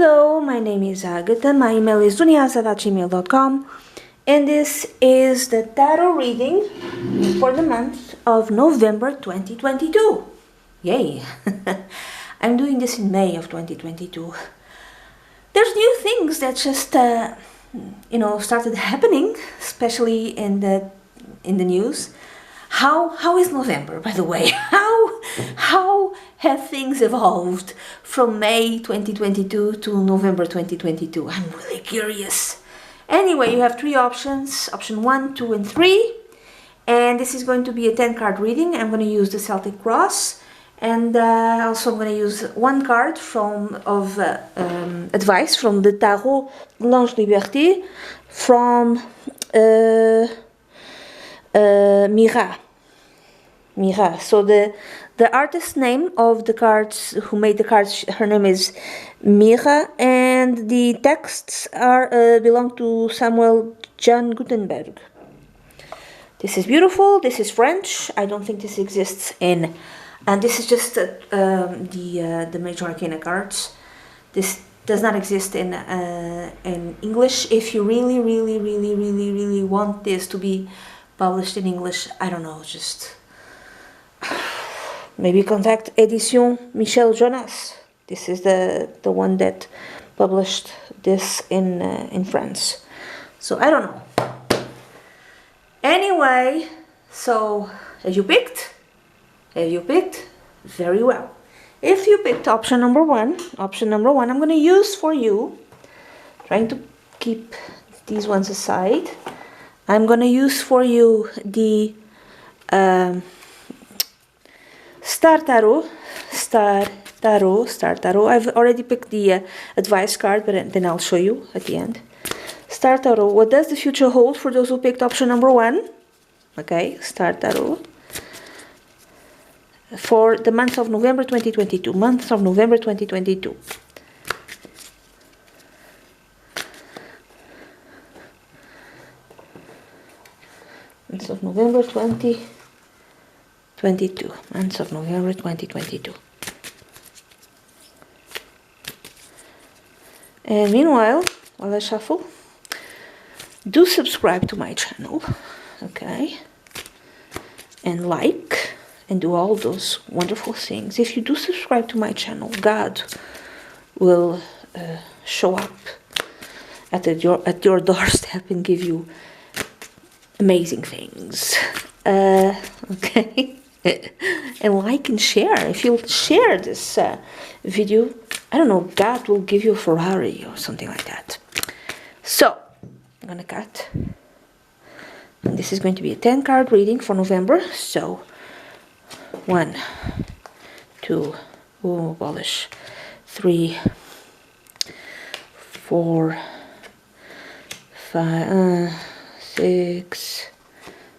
Hello, my name is Agatha. My email is dunyazade@gmail.com, and this is the tarot reading for the month of November 2022. Yay! I'm doing this in May of 2022. There's new things that just started happening, especially in the news. How is November, by the way? How have things evolved from May 2022 to November 2022? I'm really curious. Anyway, you have three options, option 1, 2, and 3. And this is going to be a 10-card reading. I'm going to use the Celtic Cross. And also I'm going to use one card of advice from the Tarot L'Ange Liberté from Mira. So the artist name of the cards who made the cards, her name is Mira, and the texts belong to Samuel John Gutenberg. This is beautiful. This is French. I don't think this exists in, and this is just the Major Arcana cards. This does not exist in English. If you really want this to be published in English, I don't know, just maybe contact Edition Michel Jonas. This is the one that published this in France. So I don't know. Anyway, so have you picked? Very well. If you picked option number one, I'm going to use for you, trying to keep these ones aside, I'm going to use for you the Star Tarot. I've already picked the advice card, but then I'll show you at the end. Star Tarot. What does the future hold for those who picked option number 1? Okay, Star Tarot. For the month of November 2022. Month of November 2022. Month of November 2022. Month of November 2022. And meanwhile, while I shuffle, do subscribe to my channel, okay? And like, and do all those wonderful things. If you do subscribe to my channel, God will show up at your doorstep and give you amazing things. Okay? And like and share. If you'll share this video, I don't know, God will give you a Ferrari or something like that. So, I'm gonna cut. And this is going to be a 10-card reading for November. So, 1, 2, oh, abolish, 3, 4, 5, 6,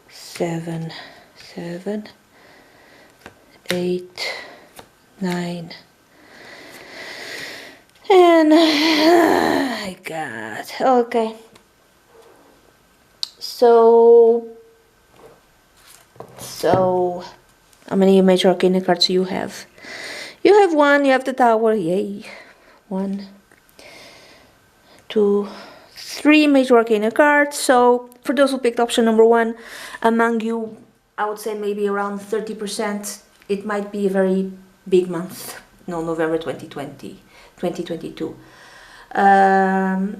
7, 8, 9, and my God. Okay. So how many Major Arcana cards do you have? You have 1. You have the Tower. Yay. 1, 2, 3 Major Arcana cards. So for those who picked option number 1, among you, I would say maybe around 30%. It might be a very big month. No, November 2022.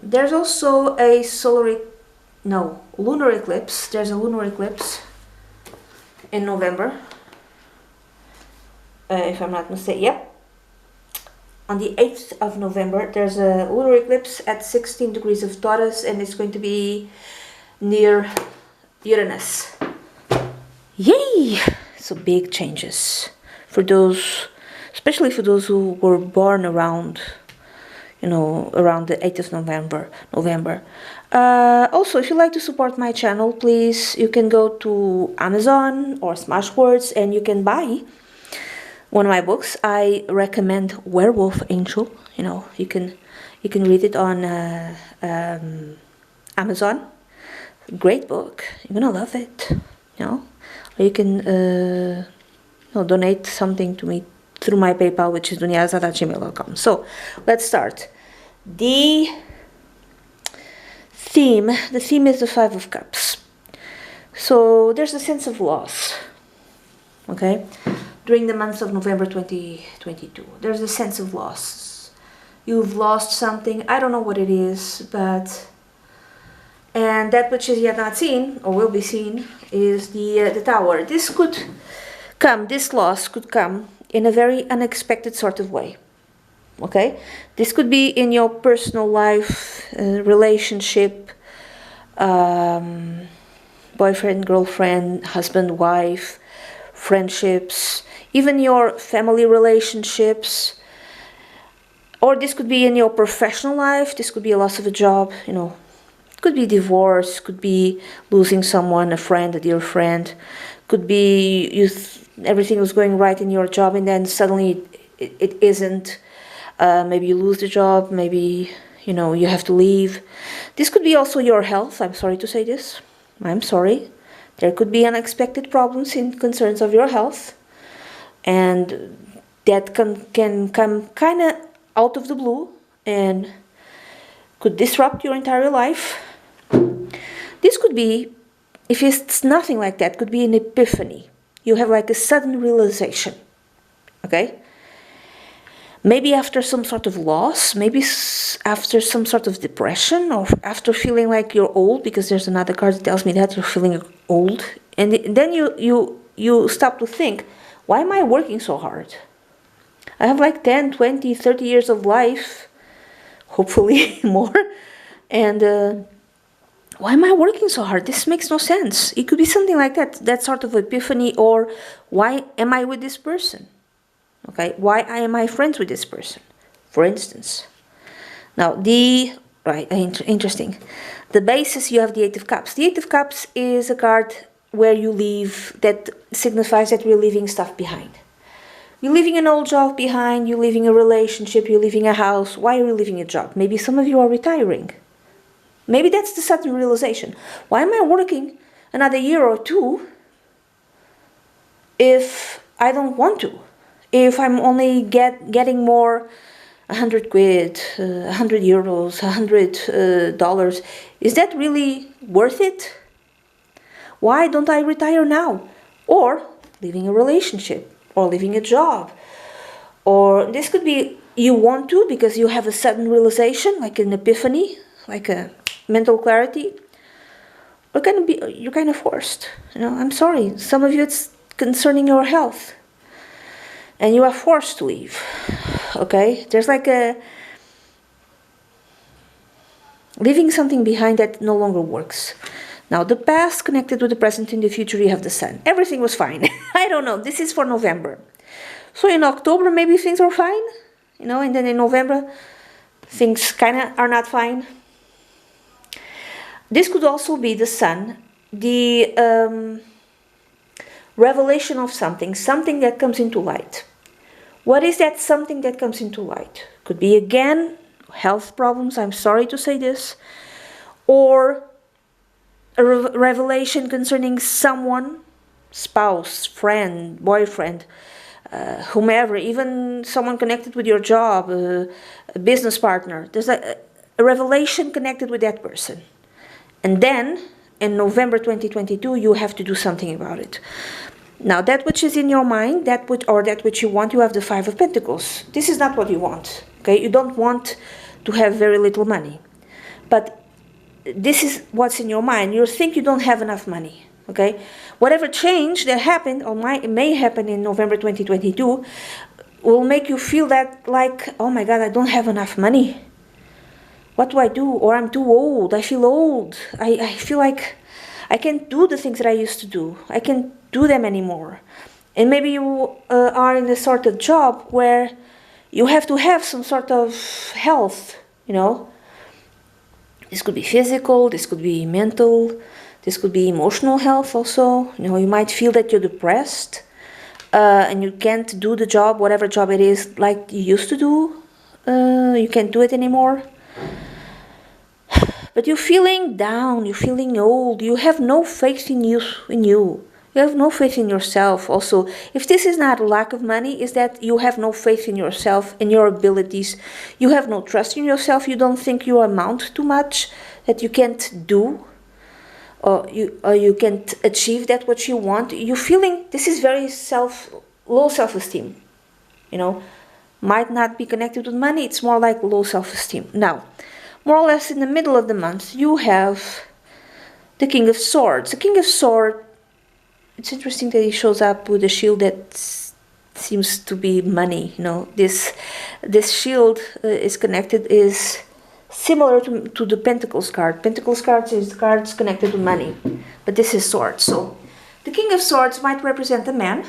There's also a lunar eclipse. There's a lunar eclipse in November. If I'm not mistaken, yep. On the 8th of November, there's a lunar eclipse at 16 degrees of Taurus, and it's going to be near Uranus. Yay! So big changes for those, especially for those who were born around, around the 8th of November. Also, if you'd like to support my channel, please, you can go to Amazon or SMASHWORDS and you can buy one of my books. I recommend Werewolf Angel. You can read it on Amazon. Great book. You're gonna love it. Or you can donate something to me through my PayPal, which is dunyazade@gmail.com. So let's start. The theme is the Five of Cups. So there's a sense of loss, okay? During the months of November 2022, there's a sense of loss. You've lost something, I don't know what it is, but... And that which is yet not seen, or will be seen, is the Tower. This loss could come in a very unexpected sort of way. Okay? This could be in your personal life, relationship, boyfriend, girlfriend, husband, wife, friendships, even your family relationships. Or this could be in your professional life. This could be a loss of a job, you know. Could be divorce, could be losing someone, a friend, a dear friend. Could be everything was going right in your job and then suddenly it isn't. Maybe you lose the job, maybe you have to leave. This could be also your health. I'm sorry to say this. I'm sorry. There could be unexpected problems in concerns of your health. And that can come kind of out of the blue and could disrupt your entire life. This could be, if it's nothing like that, could be an epiphany. You have like a sudden realization, okay? Maybe after some sort of loss, maybe after some sort of depression, or after feeling like you're old, because there's another card that tells me that you're feeling old. And then you stop to think, why am I working so hard? I have like 10, 20, 30 years of life, hopefully more, and why am I working so hard? This makes no sense. It could be something like that sort of epiphany, or why am I with this person? Okay, why am I friends with this person, for instance? Now, interesting. The basis, you have the Eight of Cups. The Eight of Cups is a card where you leave, that signifies that we're leaving stuff behind. You're leaving an old job behind, you're leaving a relationship, you're leaving a house. Why are you leaving a job? Maybe some of you are retiring. Maybe that's the sudden realization. Why am I working another year or two if I don't want to? If I'm only getting more 100 quid, 100 euros, $100, is that really worth it? Why don't I retire now? Or leaving a relationship, or leaving a job. Or this could be you want to because you have a sudden realization, like an epiphany, like a mental clarity. Or you're kind of forced. I'm sorry. Some of you it's concerning your health. And you are forced to leave. Okay? There's like leaving something behind that no longer works. Now, the past connected with the present, in the future you have the Sun. Everything was fine. I don't know. This is for November. So in October, maybe things are fine. And then in November, things kind of are not fine. This could also be the Sun, the revelation of something that comes into light. What is that something that comes into light? Could be, again, health problems, I'm sorry to say this, or a revelation concerning someone, spouse, friend, boyfriend, whomever, even someone connected with your job, a business partner. There's a revelation connected with that person. And then, in November 2022, you have to do something about it. Now, that which is in your mind, that which you want, you have the Five of Pentacles. This is not what you want, okay? You don't want to have very little money. But this is what's in your mind. You think you don't have enough money, okay? Whatever change that happened, or may happen in November 2022, will make you feel that like, oh my God, I don't have enough money. What do I do? Or I'm too old. I feel old. I feel like I can't do the things that I used to do. I can't do them anymore. And maybe you are in a sort of job where you have to have some sort of health, This could be physical, this could be mental, this could be emotional health also. You might feel that you're depressed and you can't do the job, whatever job it is, like you used to do. You can't do it anymore. But you're feeling down, you're feeling old, you have no faith in you. You have no faith in yourself. Also, if this is not a lack of money, is that you have no faith in yourself, in your abilities. You have no trust in yourself. You don't think you amount to much, that you can't do, or you can't achieve that what you want. You're feeling this is very low self-esteem. You know, might not be connected with money. It's more like low self-esteem. Now, more or less in the middle of the month, you have the King of Swords. The King of Swords. It's interesting that he shows up with a shield that seems to be money. You know, this shield is similar to the Pentacles card. Pentacles cards is cards connected to money, but this is Swords. So the King of Swords might represent a man,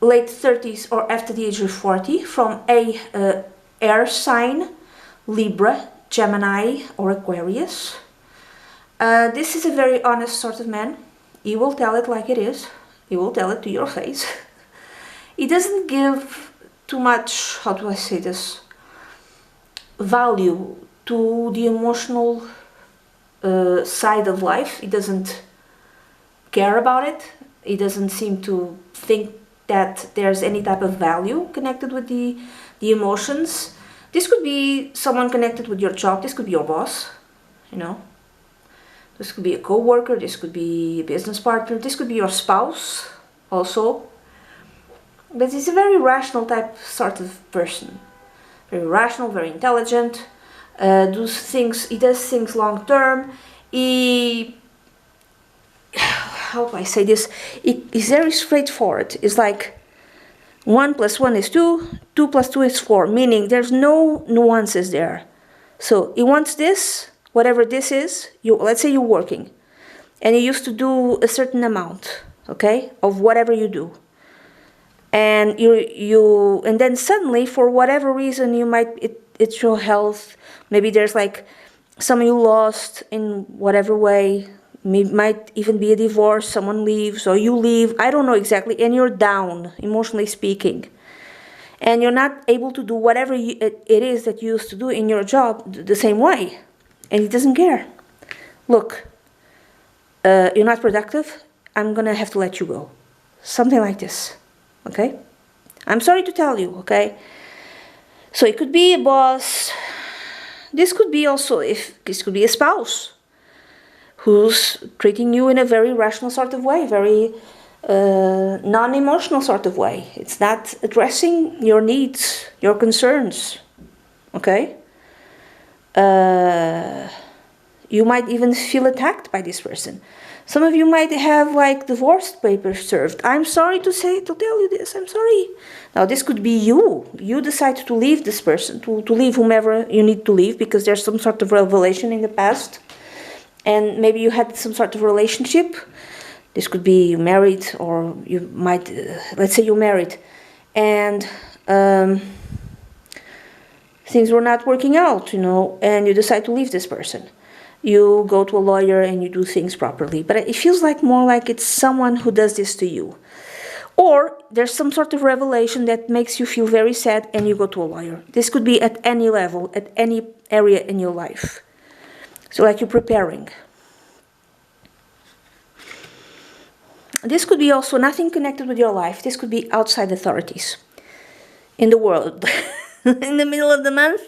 late 30s or after the age of 40, from a air sign, Libra, Gemini, or Aquarius. This is a very honest sort of man. He will tell it like it is. He will tell it to your face. He doesn't give too much, how do I say this, value to the emotional side of life. He doesn't care about it. He doesn't seem to think that there's any type of value connected with the emotions. This could be someone connected with your job. This could be your boss, you know. This could be a co-worker, this could be a business partner, this could be your spouse also. But he's a very rational type sort of person. Very rational, very intelligent. He does things long term. How do I say this? He's very straightforward. It's like 1 + 1 is 2, 2 + 2 is 4, meaning there's no nuances there. So he wants this. Whatever this is, let's say you're working, and you used to do a certain amount, okay, of whatever you do, and and then suddenly, for whatever reason, it's your health. Maybe there's like someone you lost in whatever way. Might even be a divorce. Someone leaves, or you leave. I don't know exactly, and you're down, emotionally speaking, and you're not able to do whatever it is that you used to do in your job the same way. And he doesn't care. Look, you're not productive. I'm going to have to let you go. Something like this. Okay? I'm sorry to tell you. Okay? So it could be a boss. This could be also, this could be a spouse who's treating you in a very rational sort of way, very non-emotional sort of way. It's not addressing your needs, your concerns. Okay? You might even feel attacked by this person. Some of you might have like divorce papers served. I'm sorry to tell you this. I'm sorry. Now this could be you. You decide to leave this person, to leave whomever you need to leave because there's some sort of revelation in the past, and maybe you had some sort of relationship. This could be you married, or you might, let's say you're married, and things were not working out, you know, and you decide to leave this person. You go to a lawyer and you do things properly. But it feels like more like it's someone who does this to you. Or there's some sort of revelation that makes you feel very sad and you go to a lawyer. This could be at any level, at any area in your life. So like you're preparing. This could be also nothing connected with your life. This could be outside authorities in the world. In the middle of the month,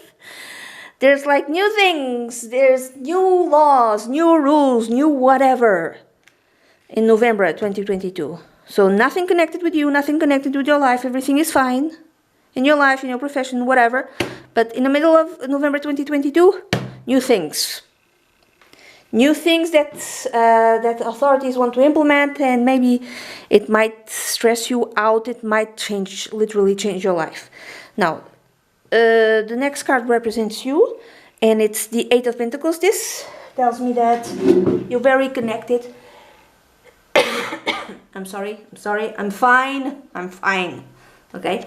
there's like new things, there's new laws, new rules, new whatever in November 2022. So nothing connected with you, nothing connected with your life, everything is fine in your life, in your profession, whatever. But in the middle of November 2022, new things. New things that authorities want to implement, and maybe it might stress you out, it might literally change your life. Now, the next card represents you, and it's the Eight of Pentacles. This tells me that you're very connected. I'm sorry, I'm fine, okay?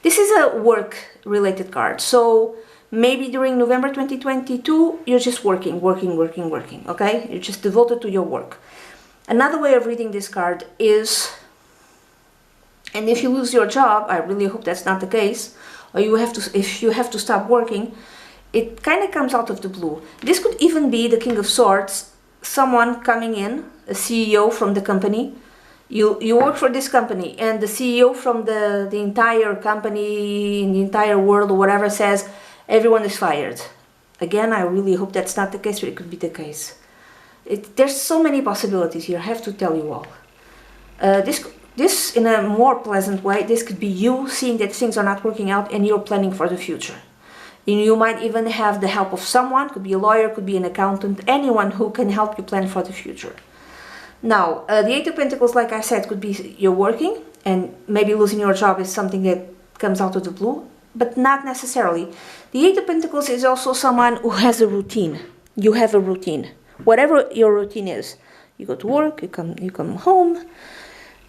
This is a work-related card, so maybe during November 2022, you're just working, okay? You're just devoted to your work. Another way of reading this card is, and if you lose your job, I really hope that's not the case, or if you have to stop working, it kind of comes out of the blue. This could even be the King of Swords, someone coming in, a CEO from the company. You work for this company, and the CEO from the entire company in the entire world or whatever says everyone is fired. Again, I really hope that's not the case, but it could be the case. There's so many possibilities here, I have to tell you all. This in a more pleasant way, this could be you seeing that things are not working out and you're planning for the future. And you might even have the help of someone, could be a lawyer, could be an accountant, anyone who can help you plan for the future. Now, the Eight of Pentacles, like I said, could be you're working, and maybe losing your job is something that comes out of the blue, but not necessarily. The Eight of Pentacles is also someone who has a routine. You have a routine. Whatever your routine is. You go to work, you come home,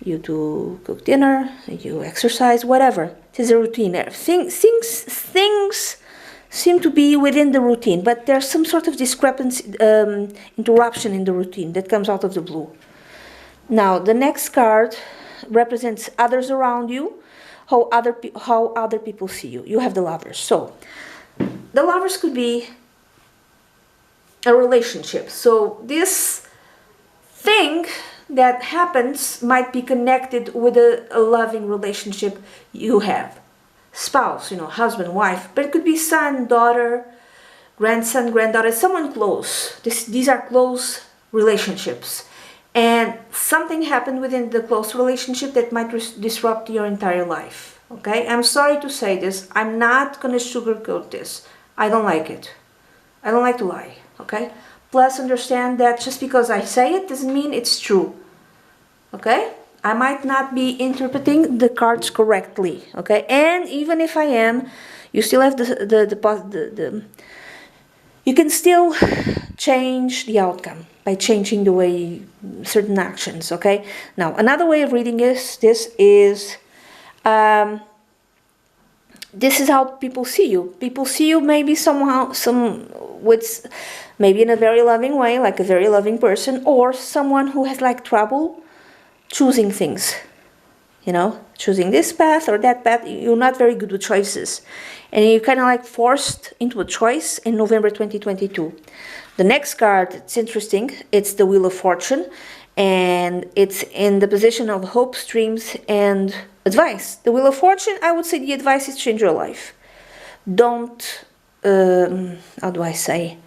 you do cook dinner, you exercise, whatever. It is a routine. Things seem to be within the routine, but there's some sort of discrepancy, interruption in the routine that comes out of the blue. Now, the next card represents others around you, how other people see you. You have the Lovers. So, the Lovers could be a relationship. So, this thing that happens might be connected with a loving relationship you have. Spouse, husband, wife, but it could be son, daughter, grandson, granddaughter, someone close. These are close relationships. And something happened within the close relationship that might disrupt your entire life. Okay? I'm sorry to say this. I'm not going to sugarcoat this. I don't like it. I don't like to lie. Okay? Plus, understand that just because I say it doesn't mean it's true. Okay? I might not be interpreting the cards correctly, okay? And even if I am, you still have you can still change the outcome by changing the way certain actions, okay? Now, another way of reading this is how people see you. People see you maybe maybe in a very loving way, like a very loving person, or someone who has like trouble choosing things, choosing this path or that path. You're not very good with choices, and you're kind of like forced into a choice in November 2022. The next card, it's interesting, it's the Wheel of Fortune, and it's in the position of hopes, dreams, and advice. The Wheel of Fortune, I would say the advice is change your life. Don't, how do I say?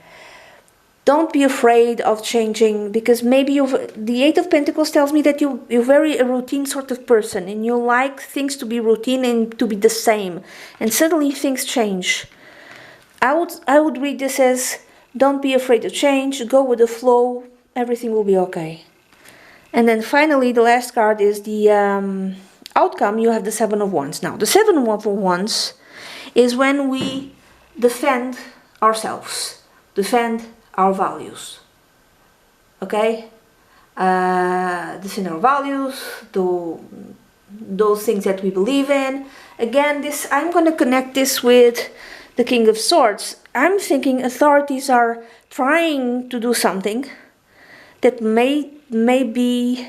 Don't be afraid of changing, because maybe the Eight of Pentacles tells me that you're very a routine sort of person, and you like things to be routine and to be the same, and suddenly things change. I would read this as, don't be afraid of change, go with the flow, everything will be okay. And then finally, the last card is the outcome. You have the Seven of Wands. Now, the Seven of Wands is when we defend ourselves, defend our values. Okay? Defend our values, those things that we believe in. Again, I'm going to connect this with the King of Swords. I'm thinking authorities are trying to do something that may be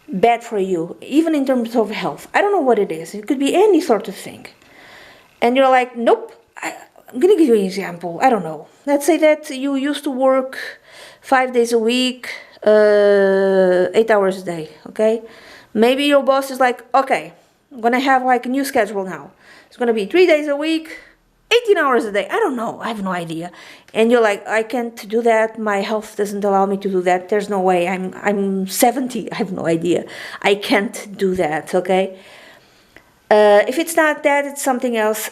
bad for you, even in terms of health. I don't know what it is. It could be any sort of thing. And you're like, nope. I'm going to give you an example. I don't know. Let's say that you used to work 5 days a week, 8 hours a day, okay? Maybe your boss is like, okay, I'm going to have like a new schedule now. It's going to be 3 days a week, 18 hours a day. I don't know. I have no idea. And you're like, I can't do that. My health doesn't allow me to do that. There's no way. I'm 70. I have no idea. I can't do that, okay? If it's not that, it's something else.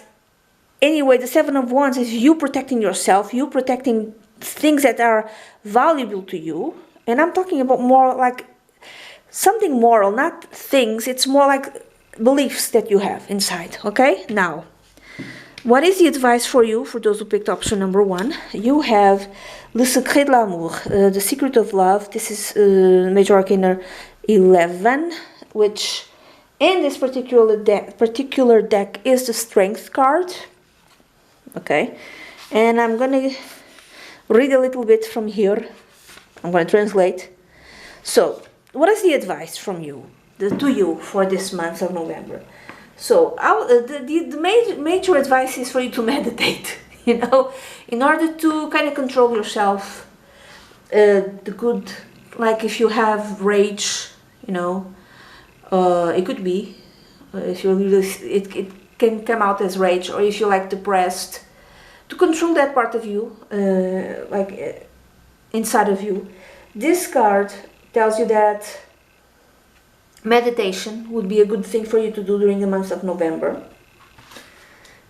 Anyway, the Seven of Wands is you protecting yourself, you protecting things that are valuable to you. And I'm talking about more like something moral, not things. It's more like beliefs that you have inside, okay? Now, what is the advice for you, for those who picked option number 1? You have Le Secret de l'Amour, the Secret of Love. This is Major Arcana 11, which in this particular deck is the Strength card. Okay, and I'm going to read a little bit from here. I'm going to translate. So, what is the advice from you, to you, for this month of November? So, the major advice is for you to meditate, in order to kind of control yourself. Like if you have rage, you know. It could be, if you really, it can come out as rage, or if you like depressed, to control that part of you, inside of you. This card tells you that meditation would be a good thing for you to do during the month of November,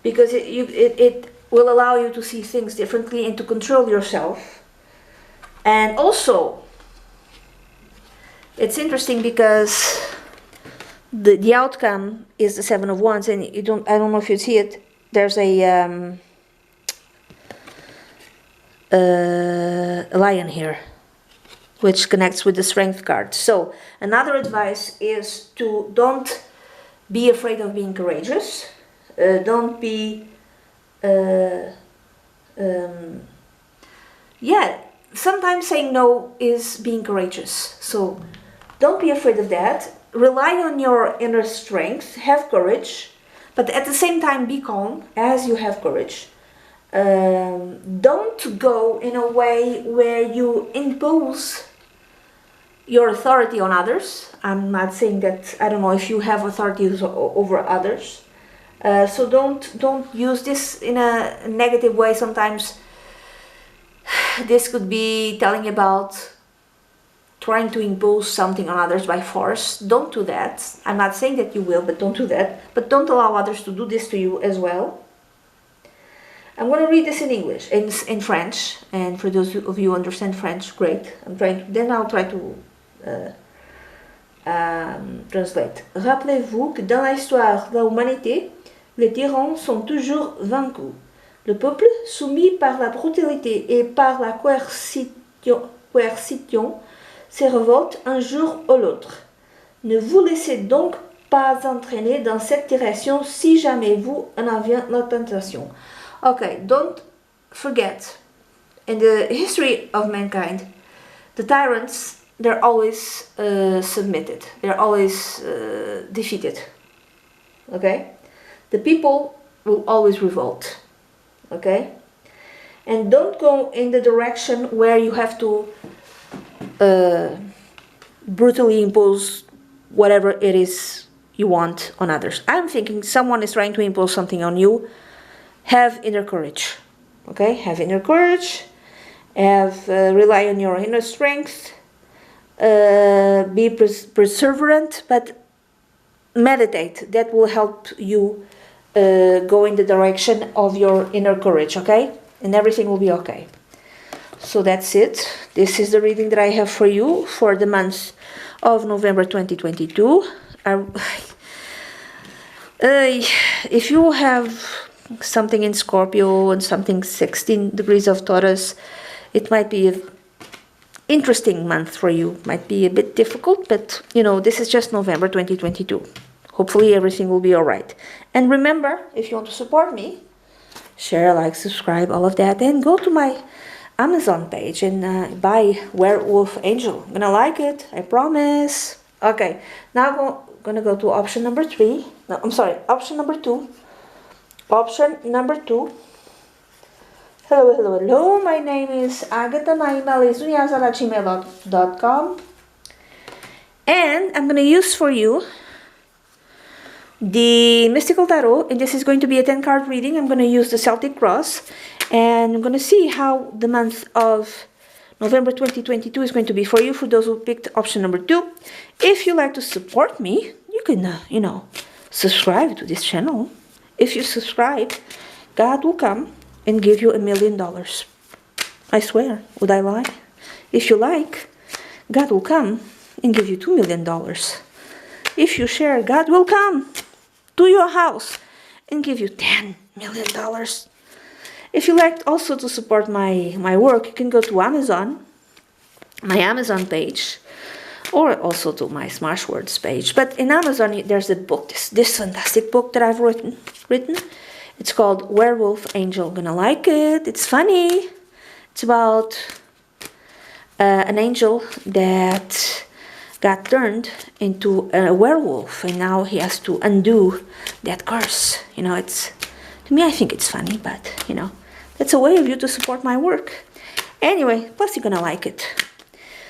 because it will allow you to see things differently and to control yourself. And also, it's interesting because the outcome is the Seven of Wands, and I don't know if you see it. There's a lion here, which connects with the Strength card. So another advice is to don't be afraid of being courageous. Don't be sometimes saying no is being courageous. So don't be afraid of that. Rely on your inner strength, have courage, but at the same time be calm as you have courage. Don't go in a way where you impose your authority on others. I'm not saying that, I don't know if you have authority over others. So don't use this in a negative way. Sometimes this could be telling about trying to impose something on others by force. Don't do that. I'm not saying that you will, but don't do that. But don't allow others to do this to you as well. I'm going to read this in English, in French, and for those of you who understand French, great. I'll try to translate. Rappelez-vous que dans l'histoire de l'humanité, les tyrans sont toujours vaincus. Le peuple, soumis par la brutalité et par la coercition, se révolte un jour ou l'autre. Ne vous laissez donc pas entraîner dans cette direction si jamais vous en avez la tentation. Okay, don't forget, in the history of mankind, the tyrants, they're always submitted. They're always defeated. Okay? The people will always revolt. Okay? And don't go in the direction where you have to brutally impose whatever it is you want on others. I'm thinking someone is trying to impose something on you. Have inner courage. Okay? Have inner courage. Rely on your inner strength. Be perseverant, but meditate. That will help you go in the direction of your inner courage, okay? And everything will be okay. So that's it. This is the reading that I have for you for the month of November 2022. If you have something in Scorpio and something 16 degrees of Taurus, it might be an interesting month for you. Might be a bit difficult, but you know, this is just November 2022. Hopefully everything will be all right. And remember, if you want to support me, share, like, subscribe, all of that, and go to my Amazon page and buy Werewolf Angel. I'm gonna like it, I promise. Okay, now I'm gonna go to option number 3. No, I'm sorry, option number 2. Option number 2. Hello, my name is Agatha. My email is dunyazade@gmail.com. And I'm gonna use for you the Mystical Tarot, and this is going to be a 10-card reading. I'm going to use the Celtic Cross, and I'm going to see how the month of November 2022 is going to be for you, for those who picked option number 2. If you like to support me, you can, subscribe to this channel. If you subscribe, God will come and give you $1 million. I swear, would I lie? If you like, God will come and give you $2 million. If you share, God will come to your house and give you $10 million. If you like also to support my work, you can go to Amazon, my Amazon page, or also to my SMASHWORDS page. But in Amazon, there's a book, this fantastic book that I've written. It's called Werewolf Angel. Gonna like it. It's funny. It's about an angel that got turned into a werewolf, and now he has to undo that curse. It's, to me, I think it's funny, but that's a way of you to support my work. Anyway, plus you're gonna like it.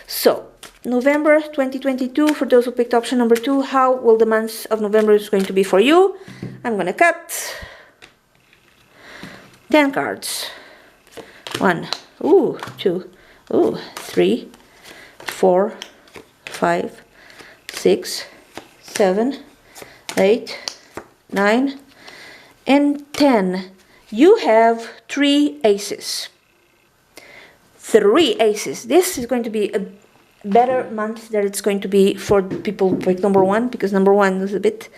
So November 2022, for those who picked option number 2, how will the month of November is going to be for you? I'm going to cut 10 cards. 1, 2, 3, 4, 5, 6, 7, 8, 9, and 10. You have 3 aces. 3 aces. This is going to be a better month than it's going to be for people pick number 1, because number 1 is a bit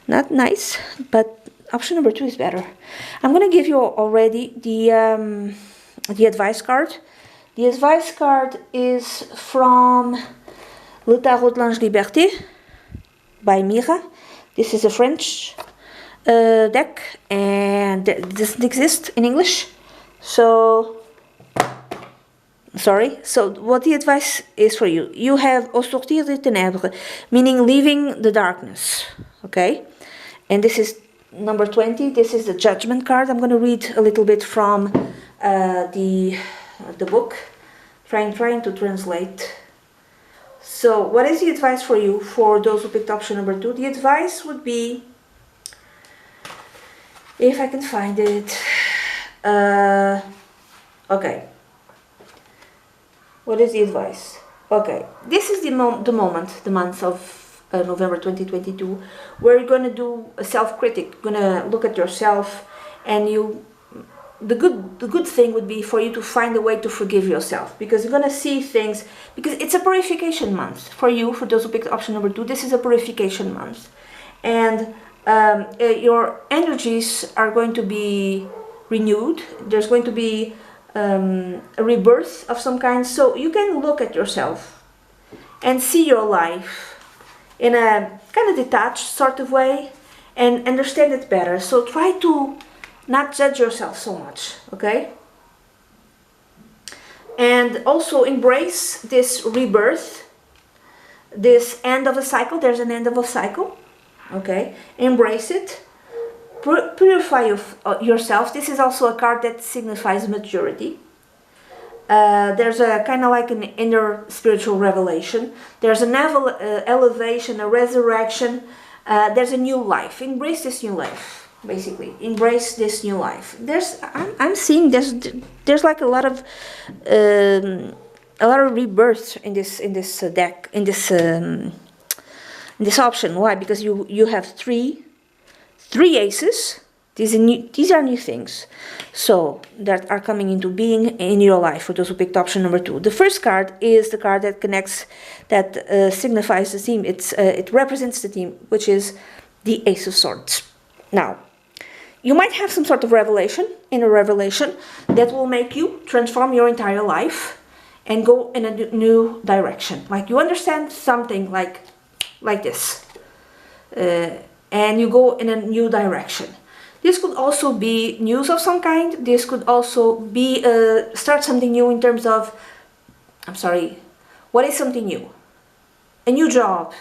not nice, but option number 2 is better. I'm going to give you already the advice card. The advice card is from Le Tarot de l'Ange Liberté by Mira. This is a French deck, and it doesn't exist in English. So, sorry. So, what the advice is for you? You have au sortir des ténèbres, meaning leaving the darkness. Okay? And this is number 20. This is the judgment card. I'm going to read a little bit from the book, trying to translate. So, what is the advice for you, for those who picked option number 2? The advice would be, if I can find it, okay. What is the advice? Okay, this is the month of November 2022, where you're going to do a self-critic, going to look at yourself, and the good thing would be for you to find a way to forgive yourself, because you're going to see things, because it's a purification month for you, for those who picked option number 2. This is a purification month, and your energies are going to be renewed. There's going to be a rebirth of some kind, so you can look at yourself and see your life in a kind of detached sort of way and understand it better. So try to not judge yourself so much, okay? And also embrace this rebirth, this end of a cycle. There's an end of a cycle, okay? Embrace it. Purify yourself. This is also a card that signifies maturity. There's a kind of like an inner spiritual revelation. There's an elevation, a resurrection. There's a new life. Embrace this new life, basically. Embrace this new life. I'm seeing there's like a lot of rebirth in this deck, in this option. Why? Because you have three aces. These are new things, so that are coming into being in your life for those who picked option number 2. The first card is the card that connects, that signifies the theme. It represents the theme, which is the Ace of Swords. Now, you might have some sort of inner revelation that will make you transform your entire life and go in a new direction. Like you understand something like this, and you go in a new direction. This could also be news of some kind. This could also be start something new in terms of, what is something new? A new job.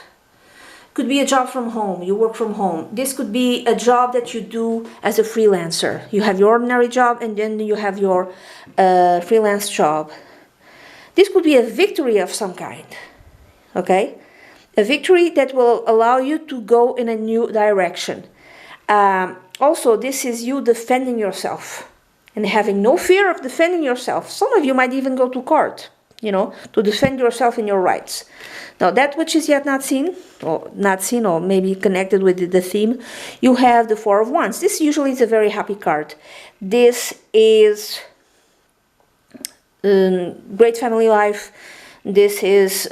Could be a job from home. You work from home. This could be a job that you do as a freelancer. You have your ordinary job and then you have your freelance job. This could be a victory of some kind. Okay? A victory that will allow you to go in a new direction. Also, this is you defending yourself and having no fear of defending yourself. Some of you might even go to court, to defend yourself and your rights. Now, that which is yet not seen, or maybe connected with the theme, you have the Four of Wands. This usually is a very happy card. This is great family life. This is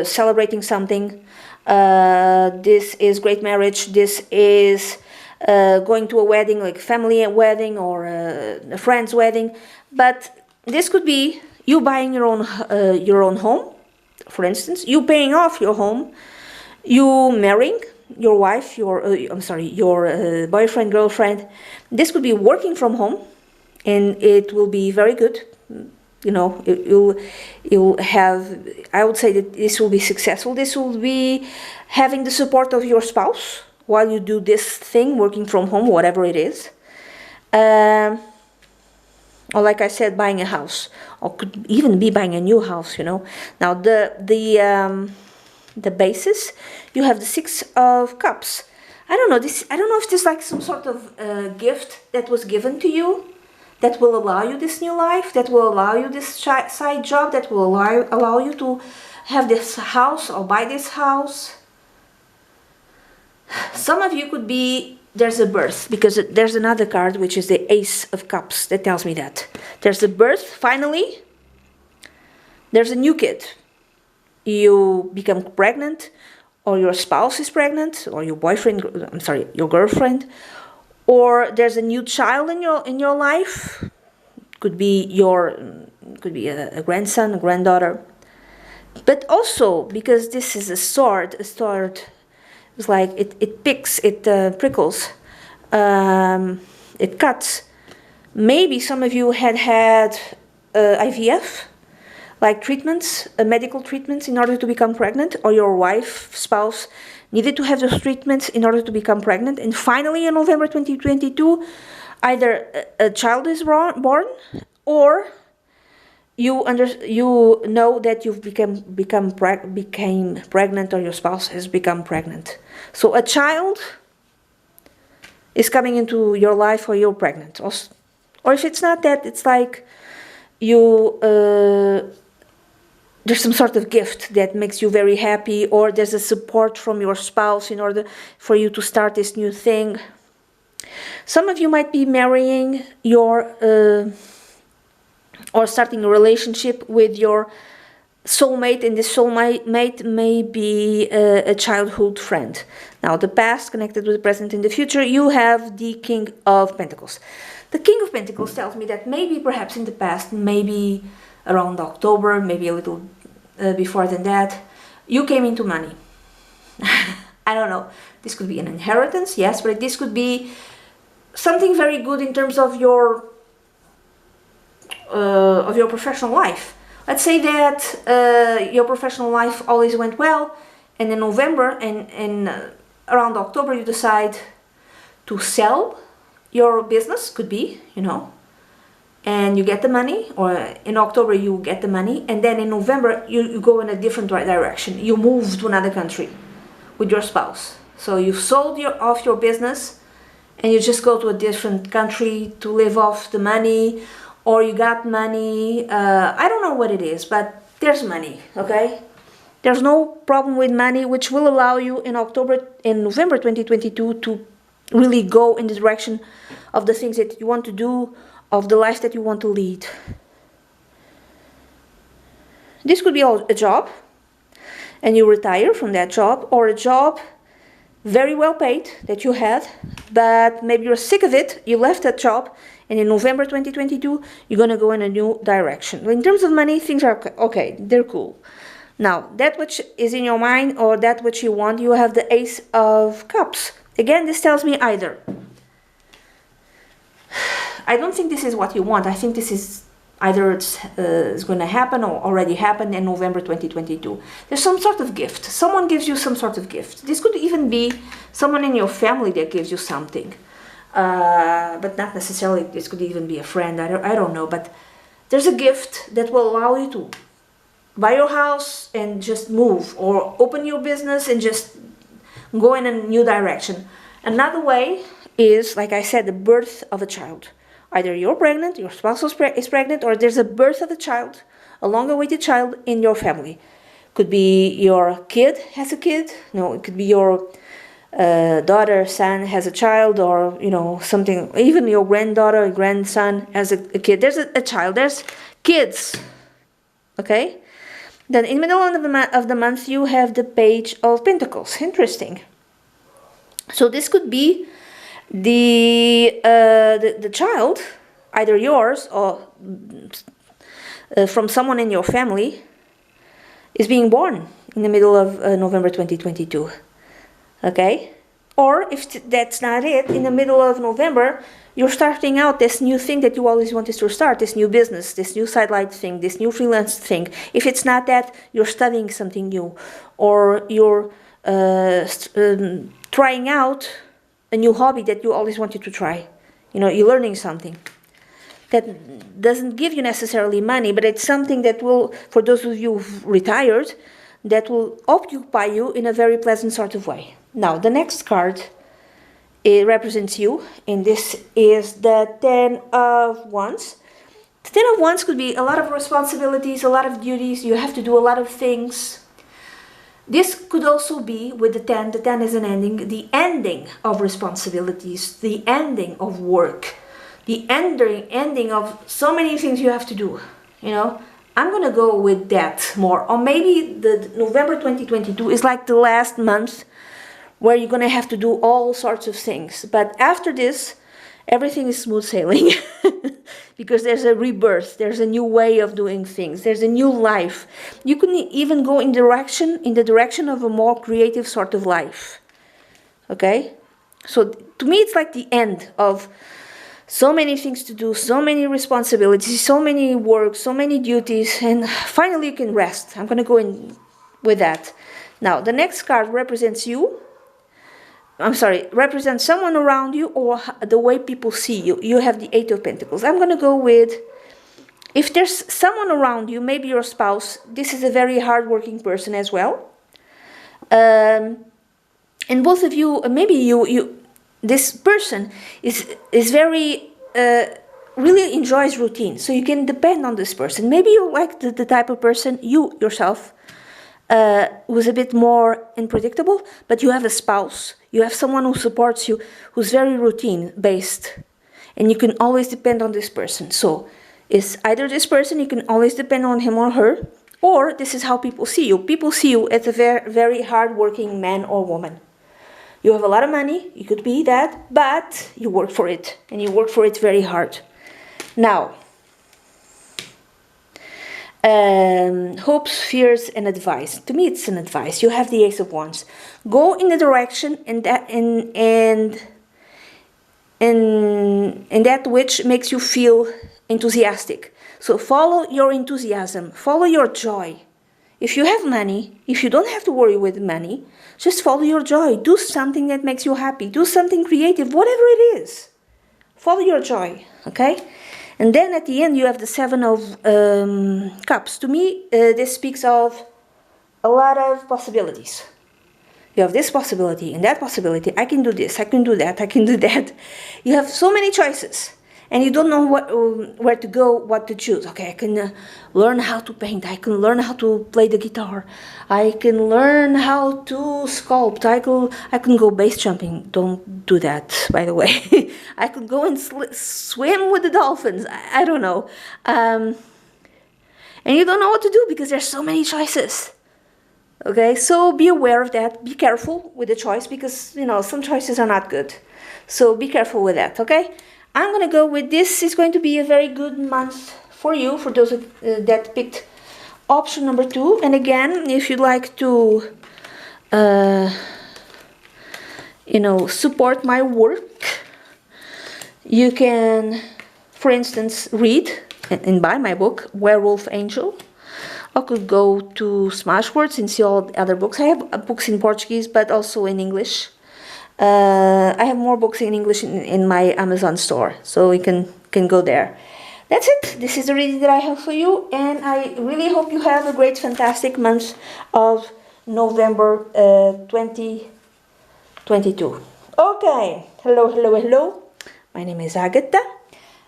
celebrating something. This is great marriage. This is going to a wedding, like family wedding or a friend's wedding. But this could be you buying your own home, for instance. You paying off your home. You marrying your wife, your boyfriend, girlfriend. This could be working from home, and it will be very good. You'll have, I would say that this will be successful. This will be having the support of your spouse while you do this thing, working from home, whatever it is. or like I said, buying a house, or could even be buying a new house, you know. Now the basis, you have the Six of Cups. I don't know this. I don't know if this is like some sort of gift that was given to you, that will allow you this new life, that will allow you this side job, that will allow you to have this house or buy this house. Some of you could be, there's a birth, because there's another card which is the Ace of Cups that tells me that. There's a birth, finally. There's a new kid. You become pregnant, or your spouse is pregnant, or your boyfriend, I'm sorry, your girlfriend, or there's a new child in your life. Could be a grandson, a granddaughter. But also, because this is a sword is like it picks, it prickles, it cuts. Maybe some of you had IVF, like treatments, medical treatments in order to become pregnant, or your wife, spouse needed to have those treatments in order to become pregnant. And finally, in November 2022, either a child is born, or you know that you've became pregnant, or your spouse has become pregnant. So a child is coming into your life, or you're pregnant. Or if it's not that, it's like you there's some sort of gift that makes you very happy, or there's a support from your spouse in order for you to start this new thing. Some of you might be marrying or starting a relationship with your soulmate, and this soulmate may be a childhood friend. Now, the past connected with the present and the future, you have the King of Pentacles. The King of Pentacles tells me that maybe perhaps in the past, maybe around October, maybe a little before than that, you came into money. I don't know. This could be an inheritance, yes, but this could be something very good in terms of your professional life. Let's say that your professional life always went well, and in November and around October you decide to sell your business, could be, you know, and you get the money, or in October you get the money, and then in November you go in a different direction. You move to another country with your spouse. So you've sold off your business, and you just go to a different country to live off the money, or you got money. I don't know what it is, but there's money, okay? There's no problem with money, which will allow you in November 2022 to really go in the direction of the things that you want to do, of the life that you want to lead. This could be a job, and you retire from that job, or a job very well paid that you had, but maybe you're sick of it, you left that job, and in November 2022, you're going to go in a new direction. In terms of money, things are okay, they're cool. Now, that which is in your mind, or that which you want, you have the Ace of Cups. Again, this tells me either, I don't think this is what you want. I think this is either it's going to happen or already happened in November 2022. There's some sort of gift. Someone gives you some sort of gift. This could even be someone in your family that gives you something. But not necessarily, this could even be a friend. I don't know. But there's a gift that will allow you to buy your house and just move, or open your business and just go in a new direction. Another way is, like I said, the birth of a child. Either you're pregnant, your spouse is pregnant, or there's a birth of a child, a long-awaited child in your family. Could be your kid has a kid. No, it could be your daughter, son has a child, or, you know, something. Even your granddaughter, grandson has a kid. There's a child. There's kids. Okay? Then in the middle of the month, you have the Page of Pentacles. Interesting. So this could be the child, either yours or from someone in your family, is being born in the middle of November 2022. Okay? Or if that's not it, in the middle of November, you're starting out this new thing that you always wanted to start, this new business, this new sidelight thing, this new freelance thing. If it's not that, you're studying something new, or you're trying out a new hobby that you always wanted to try. You know, you're learning something. that doesn't give you necessarily money, but it's something that will, for those of you who've retired, that will occupy you in a very pleasant sort of way. Now, the next card, it represents you, and this is the 10 of Wands. The 10 of Wands could be a lot of responsibilities, a lot of duties, you have to do a lot of things. This could also be with the 10 is an ending, the ending of responsibilities, the ending of work, the ending of so many things you have to do, you know. I'm gonna go with that more, or maybe the November 2022 is like the last month where you're gonna have to do all sorts of things, but after this, everything is smooth sailing. Because there's a rebirth, there's a new way of doing things, there's a new life. You can even go in the direction of a more creative sort of life. Okay? So to me it's like the end of so many things to do, so many responsibilities, so many work, so many duties, and finally you can rest. I'm gonna go in with that. Now the next card represents you. Represents someone around you or the way people see you. You have the 8 of Pentacles. I'm going to go with, if there's someone around you, maybe your spouse, this is a very hardworking person as well. And both of you, maybe this person is very, really enjoys routine. So you can depend on this person. Maybe you're like the type of person, you yourself, who's a bit more unpredictable, but you have a spouse. You have someone who supports you, who's very routine-based, and you can always depend on this person. So it's either this person, you can always depend on him or her, or this is how people see you. People see you as a very, very hard-working man or woman. You have a lot of money, you could be that, but you work for it, and you work for it very hard. Now, hopes, fears, and advice. To me, it's an advice. You have the Ace of Wands. Go in the direction and that which makes you feel enthusiastic. So follow your enthusiasm. Follow your joy. If you have money, if you don't have to worry with money, just follow your joy. Do something that makes you happy. Do something creative, whatever it is. Follow your joy, okay? And then at the end, you have the 7 of Cups. To me, this speaks of a lot of possibilities. You have this possibility and that possibility. I can do this, I can do that, I can do that. You have so many choices. And you don't know where to go, what to choose. Okay, I can learn how to paint. I can learn how to play the guitar. I can learn how to sculpt. I can go base jumping. Don't do that, by the way. I could go and swim with the dolphins. I don't know. And you don't know what to do because there's so many choices. Okay, so be aware of that. Be careful with the choice because, you know, some choices are not good. So be careful with that, okay? I'm going to go with this. It's going to be a very good month for you, for those that picked option number 2. And again, if you'd like to, you know, support my work, you can, for instance, read and buy my book, Werewolf Angel. I could go to SMASHWORDS and see all the other books. I have books in Portuguese, but also in English. I have more books in English in my Amazon store, so we can go there. That's it. This is the reading that I have for you, and I really hope you have a great, fantastic month of November 2022. Okay. Hello. My name is Agatha.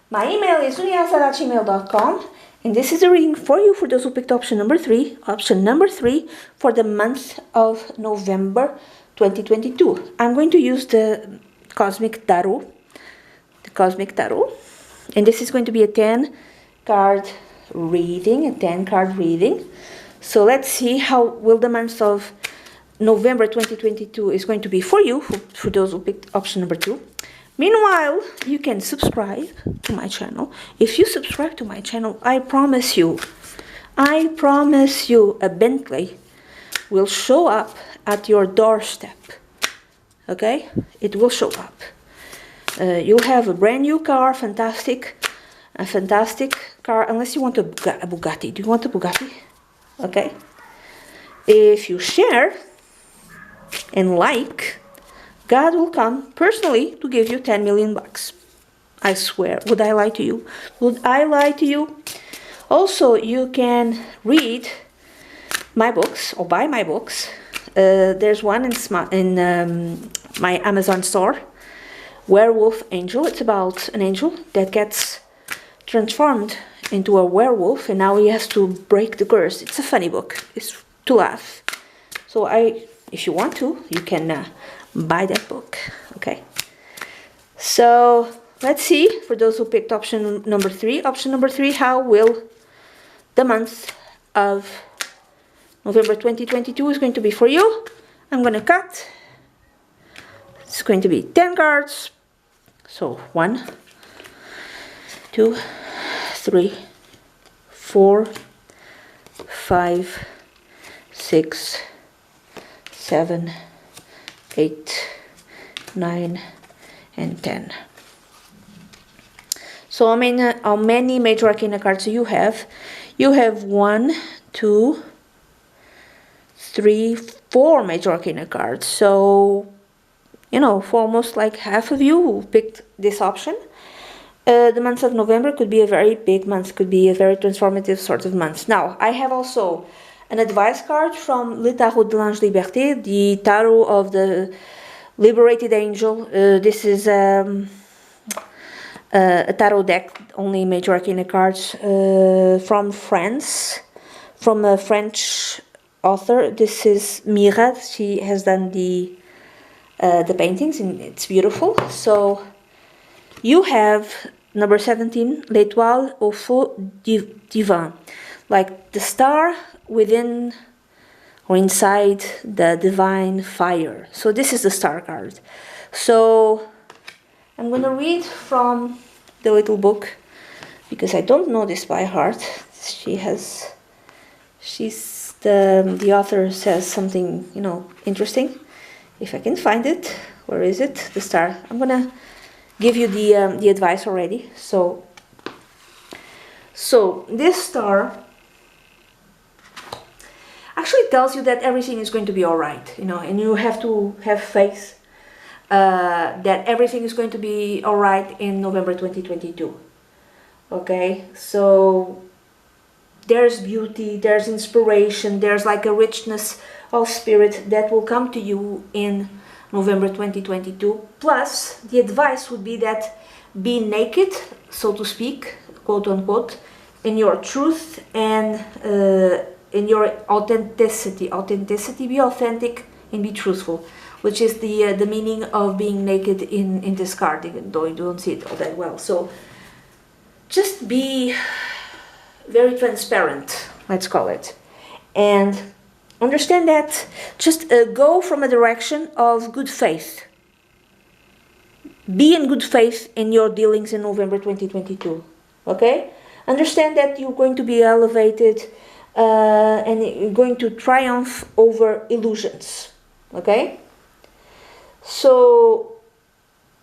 My email is dunyazade@gmail.com, and this is a reading for you for those who picked option number 3. Option number 3 for the month of November 2022. I'm going to use the Cosmic Tarot. And this is going to be a 10-card reading. So let's see how will the month of November 2022 is going to be for you, for those who picked option number 2. Meanwhile, you can subscribe to my channel. If you subscribe to my channel, I promise you, a Bentley will show up at your doorstep. Okay? It will show up. You'll have a brand new car, a fantastic car, unless you want a Bugatti. Do you want a Bugatti? Okay? If you share and like, God will come personally to give you 10 million bucks. I swear. Would I lie to you? Would I lie to you? Also, you can read my books or buy my books. There's one in my Amazon store, Werewolf Angel. It's about an angel that gets transformed into a werewolf, and now he has to break the curse. It's a funny book. It's to laugh. So if you want to, you can buy that book. Okay. So let's see, for those who picked option number 3. Option number 3, how will the month of November 2022 is going to be for you? I'm going to cut. It's going to be 10 cards. So 1, 2, 3, 4, 5, 6, 7, 8, 9, and 10. So how many major arcana cards do you have? You have 1, 2, 3, 4 major arcana cards. So, you know, for almost like half of you who picked this option, the month of November could be a very big month, could be a very transformative sort of month. Now, I have also an advice card from Le Tarot de l'Ange Liberté, the tarot of the liberated angel. This is a tarot deck, only major arcana cards, from France, from a French author. This is Mira. She has done the paintings, and it's beautiful. So you have number 17, l'étoile au feu divin, like the star within or inside the divine fire. So this is the star card. So I'm going to read from the little book, because I don't know this by heart. The author says something, you know, interesting. If I can find it, where is it? The star. I'm going to give you the advice already. So this star actually tells you that everything is going to be all right, you know, and you have to have faith that everything is going to be all right in November 2022. Okay, so there's beauty, there's inspiration, there's like a richness of spirit that will come to you in November 2022. Plus, the advice would be that be naked, so to speak, quote unquote, in your truth and in your authenticity. Be authentic and be truthful, which is the meaning of being naked in this card, even though you don't see it all that well. So just be very transparent, let's call it, and understand that just go from a direction of good faith. Be in good faith in your dealings in November 2022, okay? Understand that you're going to be elevated and you're going to triumph over illusions, okay? So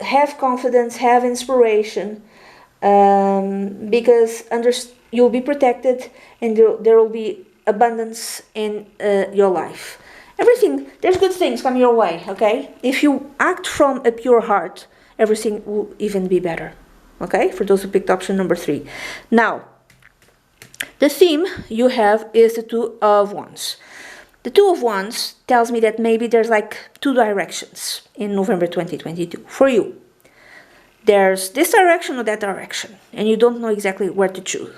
have confidence, have inspiration, because you'll be protected, and there will be abundance in your life. Everything, there's good things come your way, okay? If you act from a pure heart, everything will even be better, okay? For those who picked option number 3. Now, the theme you have is the Two of Wands. The Two of Wands tells me that maybe there's like 2 directions in November 2022 for you. There's this direction or that direction, and you don't know exactly where to choose,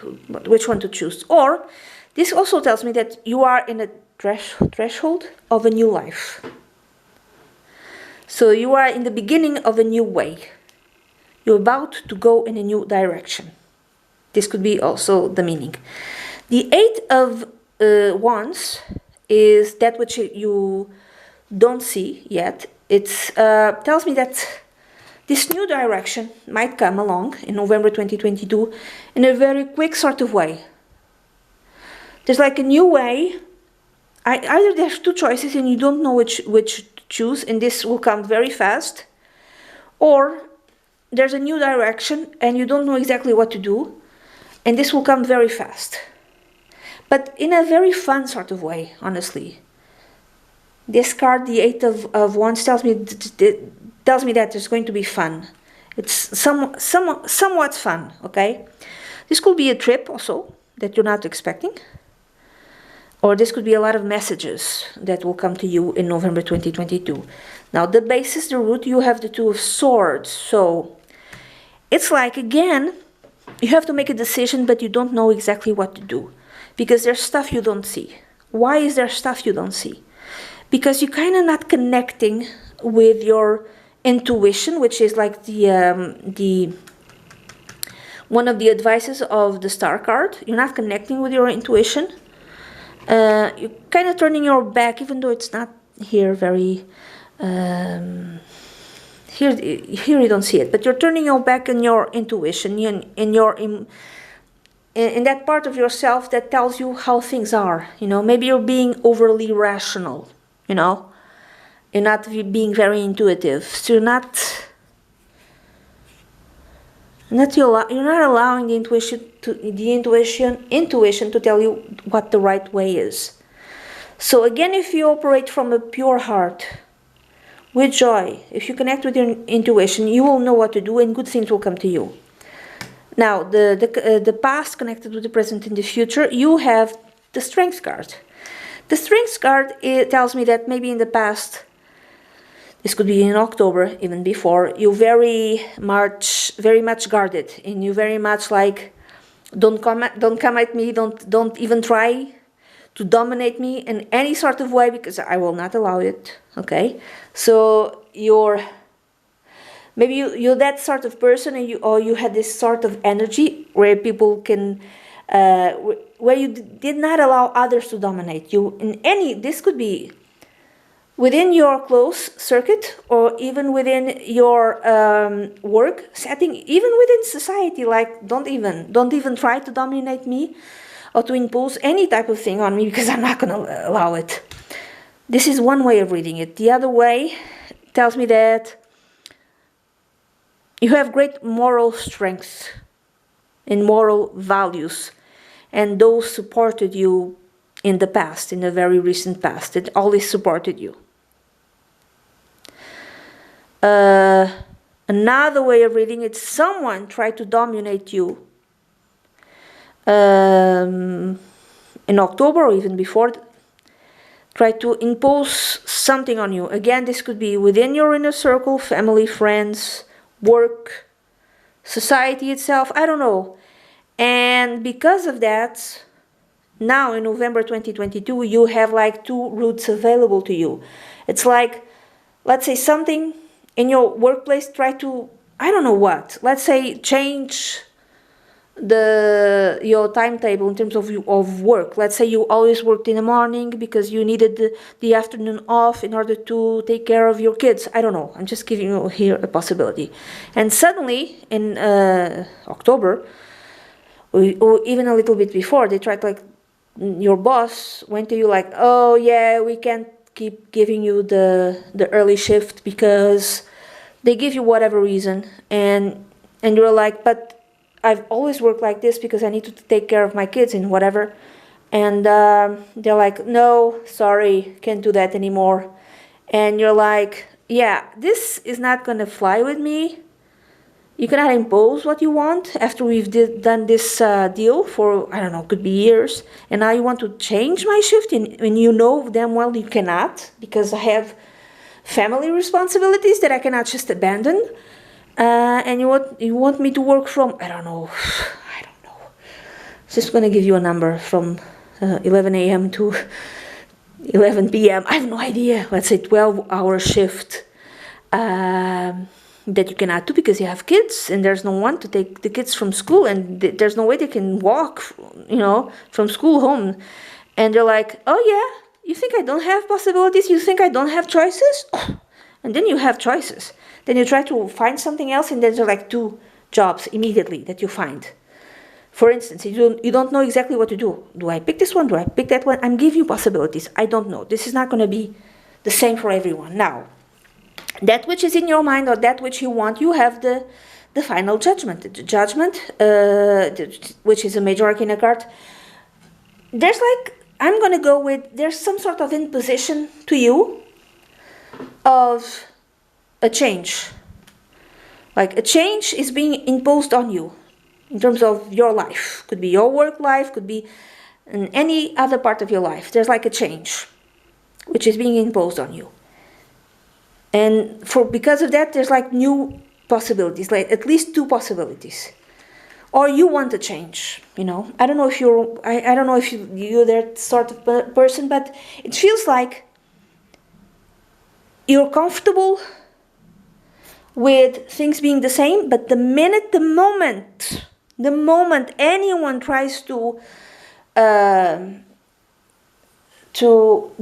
which one to choose. Or this also tells me that you are in a threshold of a new life. So you are in the beginning of a new way. You're about to go in a new direction. This could be also the meaning. The 8 of Wands is that which you don't see yet. It tells me that this new direction might come along in November 2022 in a very quick sort of way. There's like a new way. Either there's 2 choices and you don't know which to choose, and this will come very fast, or there's a new direction and you don't know exactly what to do, and this will come very fast. But in a very fun sort of way, honestly. This card, the 8 of Wands, tells me that there's going to be fun. It's somewhat fun, okay? This could be a trip also that you're not expecting. Or this could be a lot of messages that will come to you in November 2022. Now, the basis, the root, you have the Two of Swords. So, it's like, again, you have to make a decision, but you don't know exactly what to do. Because there's stuff you don't see. Why is there stuff you don't see? Because you're kind of not connecting with your intuition, which is like the one of the advices of the Star card. You're not connecting with your intuition. You're kind of turning your back, even though it's not here very... here you don't see it, but you're turning your back on your intuition, in that part of yourself that tells you how things are. You know, maybe you're being overly rational, you know. You're not being very intuitive. So you're not allowing the intuition to tell you what the right way is. So again, if you operate from a pure heart, with joy, if you connect with your intuition, you will know what to do and good things will come to you. Now, the past connected with the present and the future, you have the Strength card. The Strength card, it tells me that maybe in the past, this could be in October, even before, you very much guarded, and you very much like, don't come at me, don't even try to dominate me in any sort of way, because I will not allow it. Okay, so you're that sort of person, and you had this sort of energy where people can, where you did not allow others to dominate you in any. This could be within your close circuit, or even within your work setting, even within society. Like, don't even try to dominate me or to impose any type of thing on me, because I'm not going to allow it. This is one way of reading it. The other way tells me that you have great moral strength and moral values, and those supported you in the past, in the very recent past. It always supported you. Another way of reading it, someone tried to dominate you in October or even before, try to impose something on you. Again, this could be within your inner circle, family, friends, work, society itself, I don't know. And because of that, now in November 2022, you have like two routes available to you. It's like, let's say something in your workplace, try to, I don't know what, let's say change your timetable in terms of work. Let's say you always worked in the morning because you needed the afternoon off in order to take care of your kids. I don't know. I'm just giving you here a possibility. And suddenly in October, or even a little bit before, they tried, like, your boss went to you like, oh yeah, we can't keep giving you the early shift because they give you whatever reason, and you're like, but I've always worked like this because I need to take care of my kids and whatever. And they're like, no, sorry, can't do that anymore. And you're like, yeah, this is not going to fly with me. You cannot impose what you want after we've done this deal for, I don't know, could be years. And now you want to change my shift, and you know damn well you cannot, because I have family responsibilities that I cannot just abandon. And you want me to work from, I don't know. Just going to give you a number from 11 a.m. to 11 p.m. I have no idea. Let's say 12-hour shift that you cannot do because you have kids and there's no one to take the kids from school, and there's no way they can walk, from school home. And they're like, oh yeah, you think I don't have possibilities? You think I don't have choices? Oh. And then you have choices. Then you try to find something else, and there's like two jobs immediately that you find. For instance, you don't know exactly what to do. Do I pick this one? Do I pick that one? I'm giving you possibilities. I don't know. This is not going to be the same for everyone. Now, that which is in your mind or that which you want, you have the final judgment. The judgment, which is a major arcana card. There's like, I'm going to go with, there's some sort of imposition to you of a change. Like a change is being imposed on you in terms of your life. Could be your work life, could be in any other part of your life. There's like a change which is being imposed on you. And because of that, there's like new possibilities, like at least two possibilities. Or you want a change, you know. I don't know if I don't know if you're that sort of person, but it feels like you're comfortable with things being the same, but the moment anyone tries to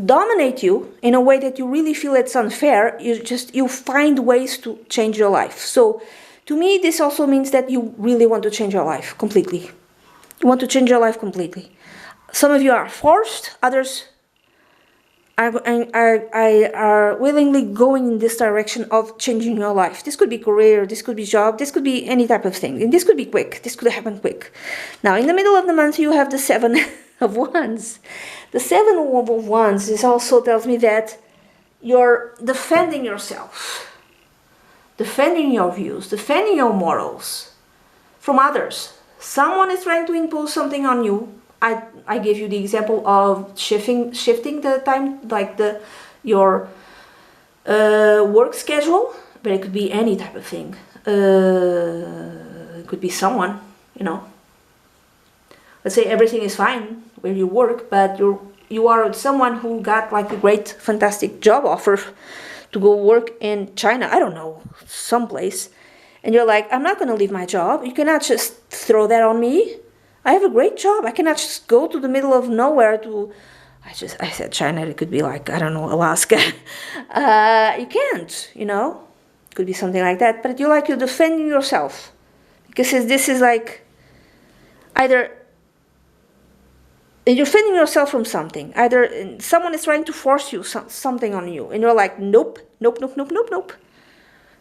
dominate you in a way that you really feel it's unfair, you find ways to change your life. So to me, this also means that you really want to change your life completely. You want to change your life completely. Some of you are forced, others are willingly going in this direction of changing your life. This could be career, this could be job, this could be any type of thing. And this could be quick, this could happen quick. Now, in the middle of the month, you have the 7 of Wands. The 7 of Wands is also tells me that you're defending yourself, defending your views, defending your morals from others. Someone is trying to impose something on you. I gave you the example of shifting the time, like your work schedule, but it could be any type of thing. It could be someone, you know. Let's say everything is fine where you work, but you are someone who got like a great, fantastic job offer to go work in China. I don't know, someplace, and you're like, I'm not going to leave my job. You cannot just throw that on me. I have a great job. I cannot just go to the middle of nowhere to... I said China. It could be like, I don't know, Alaska. You can't, you know. It could be something like that. But you're defending yourself. Because this is like... Either... You're defending yourself from something. Either someone is trying to force you something on you. And you're like, nope, nope, nope, nope, nope, nope.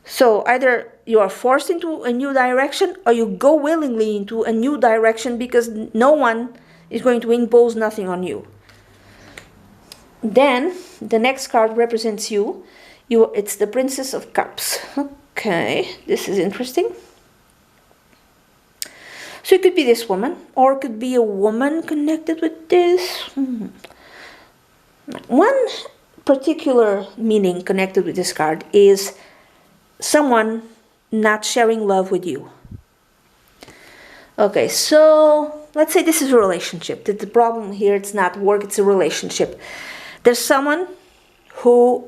So either you are forced into a new direction or you go willingly into a new direction because no one is going to impose nothing on you. Then the next card represents you. It's the Princess of Cups. Okay, this is interesting. So it could be this woman, or it could be a woman connected with this. One particular meaning connected with this card is someone not sharing love with you. Okay, so let's say this is a relationship. The problem here, it's not work, it's a relationship. There's someone who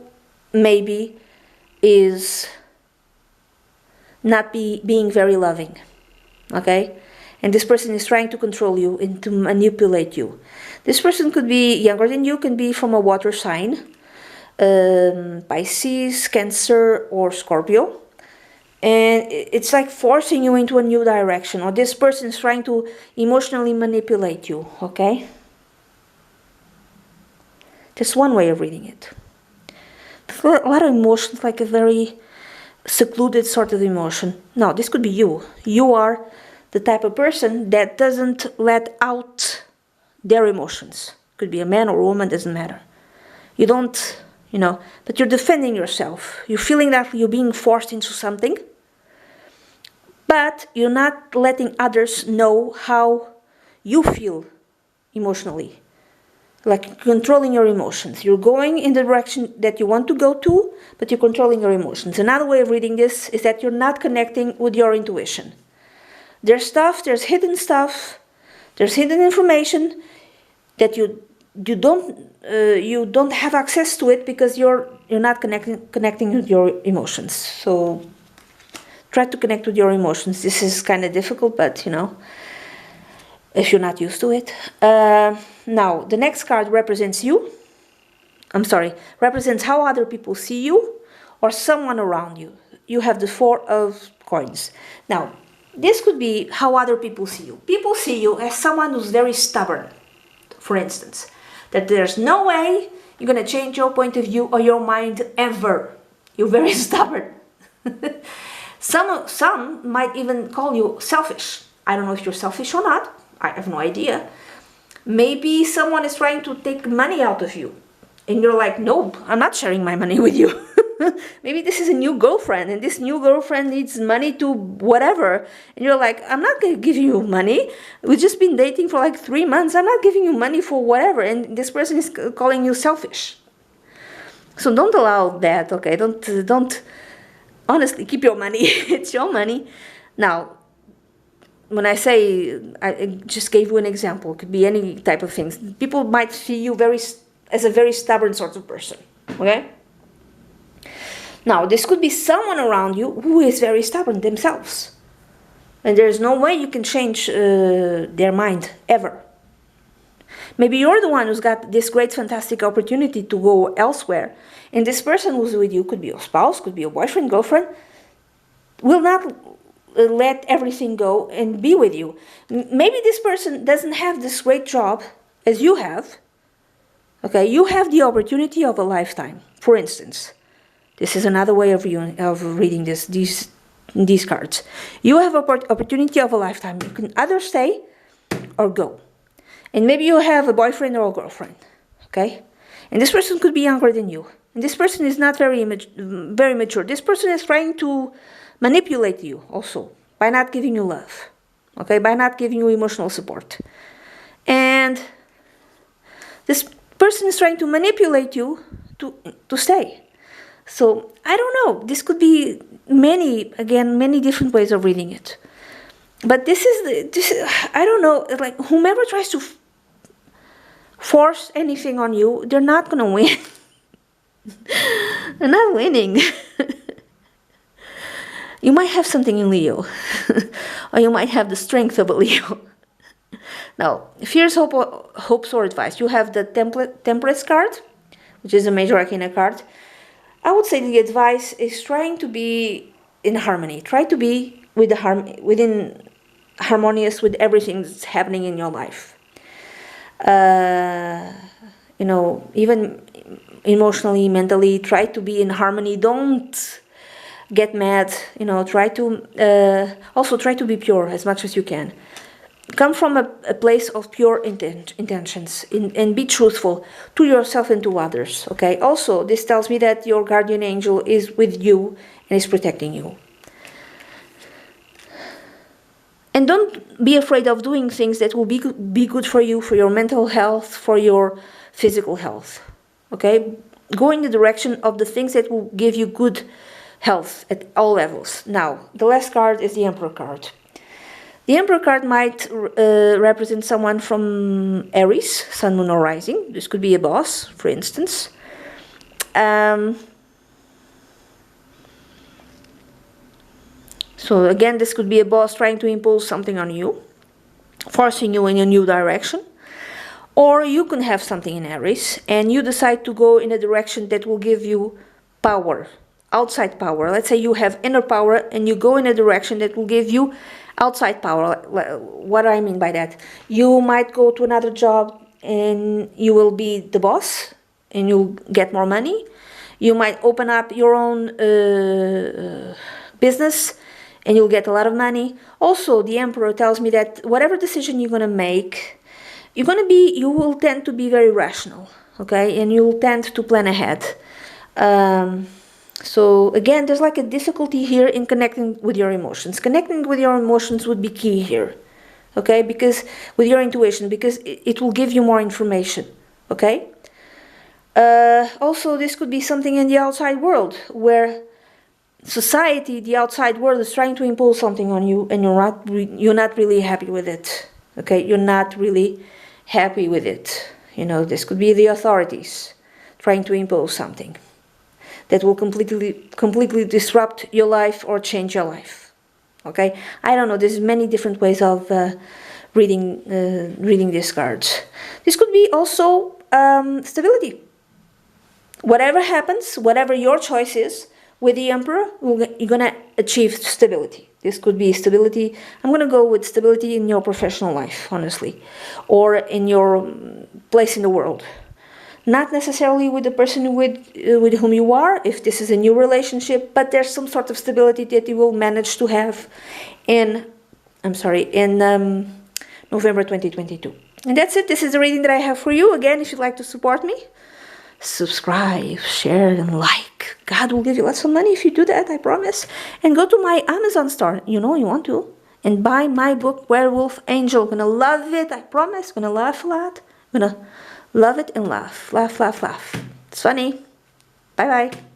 maybe is not being very loving, okay? And this person is trying to control you and to manipulate you. This person could be younger than you, can be from a water sign, Pisces, Cancer, or Scorpio. And it's like forcing you into a new direction, or this person is trying to emotionally manipulate you, okay? Just one way of reading it. A lot of emotions, like a very secluded sort of emotion. No, this could be you. You are the type of person that doesn't let out their emotions. Could be a man or a woman, doesn't matter. You don't, you know, but you're defending yourself. You're feeling that you're being forced into something, but you're not letting others know how you feel emotionally. Like controlling your emotions. You're going in the direction that you want to go to, but you're controlling your emotions. Another way of reading this is that you're not connecting with your intuition. There's hidden stuff, there's hidden information that you don't have access to it because you're not connecting with your emotions. So try to connect with your emotions. This is kind of difficult, but you know, if you're not used to it. Now the next card represents you. Represents how other people see you or someone around you. You have the 4 of coins. Now, this could be how other people see you. People see you as someone who's very stubborn, for instance. That there's no way you're going to change your point of view or your mind ever. You're very stubborn. Some might even call you selfish. I don't know if you're selfish or not. I have no idea. Maybe someone is trying to take money out of you. And you're like, nope, I'm not sharing my money with you. Maybe this is a new girlfriend, and this new girlfriend needs money to whatever. And you're like, I'm not going to give you money. We've just been dating for like 3 months. I'm not giving you money for whatever. And this person is calling you selfish. So don't allow that, okay? Don't honestly, keep your money. It's your money. Now, when I say, I just gave you an example. It could be any type of things. People might see you as a very stubborn sort of person, okay? Now, this could be someone around you who is very stubborn themselves. And there's no way you can change their mind, ever. Maybe you're the one who's got this great, fantastic opportunity to go elsewhere. And this person who's with you, could be your spouse, could be your boyfriend, girlfriend, will not let everything go and be with you. Maybe this person doesn't have this great job as you have. Okay, you have the opportunity of a lifetime, for instance. This is another way of reading these cards. You have an opportunity of a lifetime. You can either stay or go. And maybe you have a boyfriend or a girlfriend. Okay? And this person could be younger than you. And this person is not very mature. This person is trying to manipulate you also by not giving you love. Okay? By not giving you emotional support. And this person is trying to manipulate you to stay. So, I don't know. This could be many different ways of reading it. But this is I don't know, like whomever tries to force anything on you, they're not going to win. They're not winning. You might have something in Leo. Or you might have the strength of a Leo. Now, fears, hopes, or advice. You have the Temperance card, which is a major arcana card. I would say the advice is trying to be in harmony. Try to be harmonious with everything that's happening in your life. Even emotionally, mentally, try to be in harmony. Don't get mad. Try to be pure as much as you can. Come from a place of pure intentions and be truthful to yourself and to others, okay? Also, this tells me that your guardian angel is with you and is protecting you. And don't be afraid of doing things that will be good for you, for your mental health, for your physical health, okay? Go in the direction of the things that will give you good health at all levels. Now, the last card is the Emperor card. The Emperor card might represent someone from Aries, Sun, Moon, or Rising. This could be a boss, for instance. So again, this could be a boss trying to impose something on you, forcing you in a new direction. Or you can have something in Aries, and you decide to go in a direction that will give you power, outside power. Let's say you have inner power, and you go in a direction that will give you outside power. What do I mean by that? You might go to another job and you will be the boss and you'll get more money. You might open up your own business and you'll get a lot of money. Also, the Emperor tells me that whatever decision you're going to make, you will tend to be very rational, okay? And you'll tend to plan ahead. So again, there's like a difficulty here in connecting with your emotions. Connecting with your emotions would be key here, okay? Because with your intuition, because it will give you more information, okay? Also, this could be something in the outside world where society, the outside world, is trying to impose something on you, and you're not really happy with it, okay? You're not really happy with it. This could be the authorities trying to impose something that will completely disrupt your life or change your life. Okay, I don't know. There's many different ways of reading these cards. This could be also stability. Whatever happens, whatever your choice is, with the Emperor, you're gonna achieve stability. This could be stability. I'm gonna go with stability in your professional life, honestly, or in your place in the world. Not necessarily with the person with whom you are, if this is a new relationship, but there's some sort of stability that you will manage to have in November 2022. And that's it. This is the reading that I have for you. Again, if you'd like to support me, subscribe, share, and like. God will give you lots of money if you do that, I promise. And go to my Amazon store, you know you want to, and buy my book, Werewolf Angel. Gonna love it, I promise. Gonna laugh a lot. Gonna love it and laugh. Laugh, laugh, laugh. It's funny. Bye-bye.